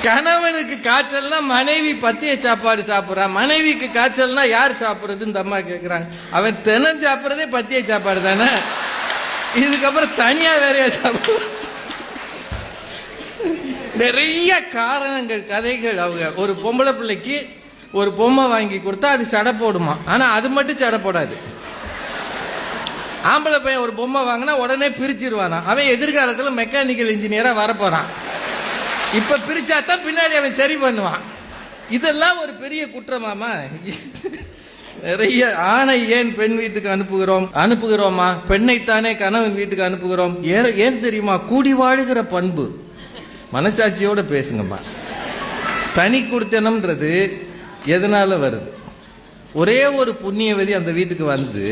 கணவனுக்கு காய்ச்சல்னா மனைவி பத்திய சாப்பாடு சாப்பிட்றா, மனைவிக்கு காய்ச்சல்னா யார் சாப்பிட்றது? இந்த அம்மா கேட்குறாங்க. அவன் தினம் சாப்பிட்றதே பத்திய சாப்பாடு தானே, இதுக்கப்புறம் தனியா வேறையா சாப்பிட? நிறைய காரணங்கள், கதைகள். அவங்க ஒரு பொம்பளை பிள்ளைக்கு ஒரு பொம்மை வாங்கி கொடுத்தா அது சடை போடுமா, ஆனா அது மட்டும் சடை போடாது. ஆம்பளை பையன் ஒரு பொம்மை வாங்கினா உடனே பிரிச்சிருவானா, அவன் எதிர்காலத்தில் மெக்கானிக்கல் இன்ஜினியரா வரப்போறான். இப்ப பிரிச்சாதான் பின்னாடி அவன் சரி பண்ணுவான். இதெல்லாம் ஒரு பெரிய குற்றமாமா? நிறைய ஆணை ஏன் பெண் வீட்டுக்கு அனுப்புகிறோமா? பெண்ணைத்தானே கணவன் வீட்டுக்கு அனுப்புகிறோம். ஏன் தெரியுமா? கூடி வாழுகிற பண்பு. மனசாட்சியோட பேசுங்கம்மா. தனி குடித்தனம்ன்றது எதனால வருது? ஒரே ஒரு புண்ணியவதி அந்த வீட்டுக்கு வந்து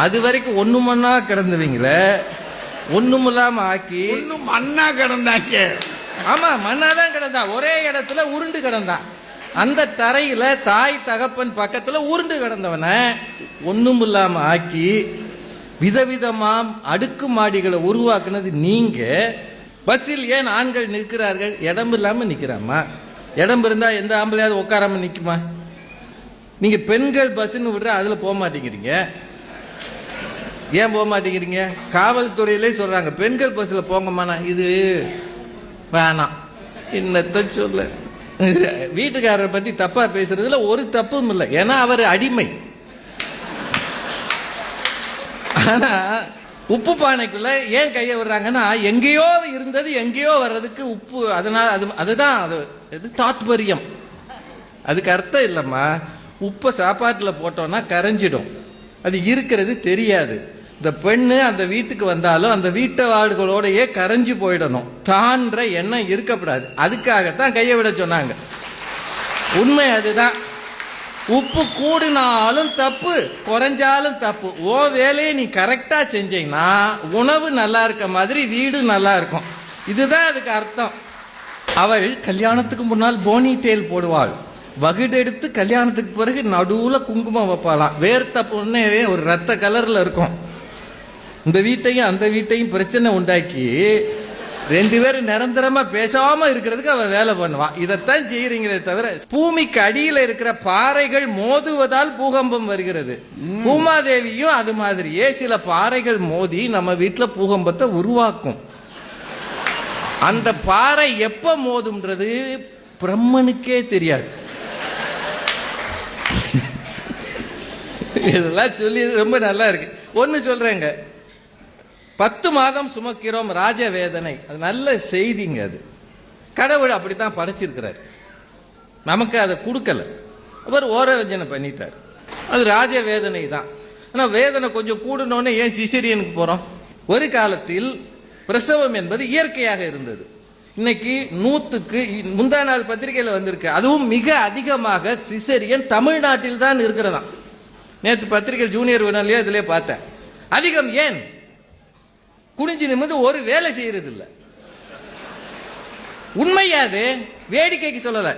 அது வரைக்கும் ஒண்ணுமண்ணா கிடந்தவங்கள ஒண்ணுமில்லாம ஆக்கி மண்ணா கிடந்தாங்க. ஆமா, மண்ணாதான் கிடந்தா. ஒரே இடத்துல உருண்டு கிடந்தான். அந்த தரையில தாய் தகப்பன் பக்கத்துல உருண்டு கிடந்தவன ஒண்ணும் இல்லாம ஆக்கி விதவிதமா அடுக்கு மாடிகளை உருவாக்குனது நீங்க. பஸ்ஸில் ஏன் ஆண்கள் நிற்கிறார்கள்? இடம் இல்லாம நிக்கிறாமா? இடம் இருந்தா எந்த ஆம்பளையாவது உட்காராம நிக்குமா? நீங்க பெண்கள் பஸ்ன்னு விடுற அதுல போக மாட்டேங்கிறீங்க. ஏன் போக மாட்டேங்கிறீங்க? காவல்துறையிலே சொல்றாங்க பெண்கள் பஸ்ல போங்கம்மா. இது வேணாம். என்னத்த சொல்ல, வீட்டுக்காரரை பத்தி தப்பா பேசுறதுல ஒரு தப்பும் இல்லை, ஏன்னா அவர் அடிமை. ஆனா உப்பு பானைக்குள்ள ஏன் கைய விடுறாங்கன்னா, எங்கேயோ இருந்தது எங்கேயோ வர்றதுக்கு உப்பு. அதனால அதுதான் அது தாத்பரியம். அதுக்கு அர்த்தம் இல்லம்மா. உப்பை சாப்பாட்டுல போட்டோம்னா கரைஞ்சிடும், அது இருக்கிறது தெரியாது. இந்த பெண்ணு அந்த வீட்டுக்கு வந்தாலும் அந்த வீட்டு வாடுகளோடையே கரைஞ்சு போயிடணும். தான்ற எண்ணம் இருக்கப்படாது. அதுக்காகத்தான் கையை விட சொன்னாங்க. உண்மை அதுதான். உப்பு கூடினாலும் தப்பு, குறைஞ்சாலும் தப்பு. ஓ வேலையை நீ கரெக்டா செஞ்சீங்கன்னா உணவு நல்லா இருக்க மாதிரி வீடு நல்லா இருக்கும். இதுதான் அதுக்கு அர்த்தம். அவள் கல்யாணத்துக்கு முன்னால் போனி டெயில் போடுவாள். வகுடெடுத்து கல்யாணத்துக்கு பிறகு நடுவுல குங்குமம் வைப்பாளாம். வேர்த்த பொண்ணே ஒரு ரத்த கலர்ல இருக்கும். இந்த வீட்டையும் அந்த வீட்டையும் பிரச்சனை உண்டாக்கி ரெண்டு பேரும் நிரந்தரமா பேசாம இருக்கிறதுக்கு அவ வேலை பண்ணுவான். இதைத்தான் செய்யறீங்களே தவிர, பூமிக்கு அடியில் இருக்கிற பாறைகள் மோதுவதால் பூகம்பம் வருகிறது. பூமாதேவியும் அது மாதிரியே சில பாறைகள் மோதி நம்ம வீட்டுல பூகம்பத்தை உருவாக்கும். அந்த பாறை எப்ப மோதும்ன்றது பிரம்மனுக்கே தெரியாது. இதெல்லாம் சொல்லி ரொம்ப நல்லா இருக்கு. ஒன்னு சொல்றேங்க, 10 மாதம் சுமக்கிறோம் ராஜ வேதனை. அது நல்ல செய்திங்க. அது கடவுள் அப்படித்தான் படைச்சிருக்கிறார். நமக்கு அதை கொடுக்கல, அவர் ஓரவஞ்சனை பண்ணிட்டார். அது ராஜ வேதனை தான். ஆனா வேதனை கொஞ்சம் கூடணும்னு ஏன் சிசேரியனுக்கு போறோம்? ஒரு காலத்தில் பிரசவம் என்பது இயற்கையாக இருந்தது. இன்னைக்கு 100க்கு முந்தா நாள் பத்திரிகையில் வந்திருக்கு. அதுவும் மிக அதிகமாக சிசேரியன் தமிழ்நாட்டில் தான் இருக்கிறதா. நேற்று பத்திரிகை ஜூனியர் வினாலேயே இதுல பார்த்தேன். அதிகம். ஏன்? குனிஞ்சு நிமிந்து ஒரு வேலை செய்யறது இல்ல. உண்மையாது, வேடிக்கைக்கு சொல்லல.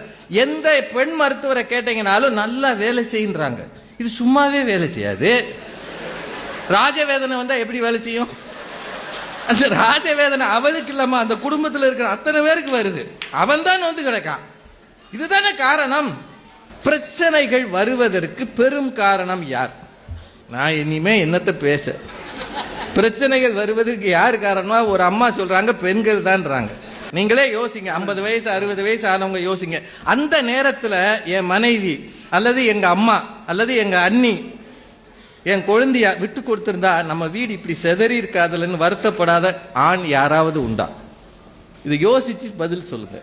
எந்த பெண் மருத்துவரை கேட்டீங்கனாலும் நல்லா வேலை செய்யறாங்க. இது சும்மாவே வேலை செய்யாது. ராஜவேதனை வந்தா எப்படி வேலை செய்யும்? அந்த ராஜவேதனை அவளுக்கு இல்லாம அந்த குடும்பத்தில் இருக்கிற அத்தனை பேருக்கு வருது. அவன் தான் வந்து கிடக்கான். இதுதானே காரணம். பிரச்சனைகள் வருவதற்கு பெரும் காரணம் யார்? நான் இனிமே என்னத்தை பேச? பிரச்சனைகள் வருவதற்கு யார் காரணமா? ஒரு அம்மா சொல்றாங்க பெண்கள் தான்றாங்க. நீங்களே யோசிங்க. 50 வயசு 60 வயசு ஆனவங்க யோசிங்க. அந்த நேரத்தில் என் மனைவி அல்லது எங்க அம்மா அல்லது எங்க அண்ணி என் குழந்தைய விட்டு கொடுத்திருந்தா நம்ம வீடு இப்படி செதறி இருக்காதுன்னு வருத்தப்படாத ஆண் யாராவது உண்டா? இது யோசிச்சு பதில் சொல்லுங்க.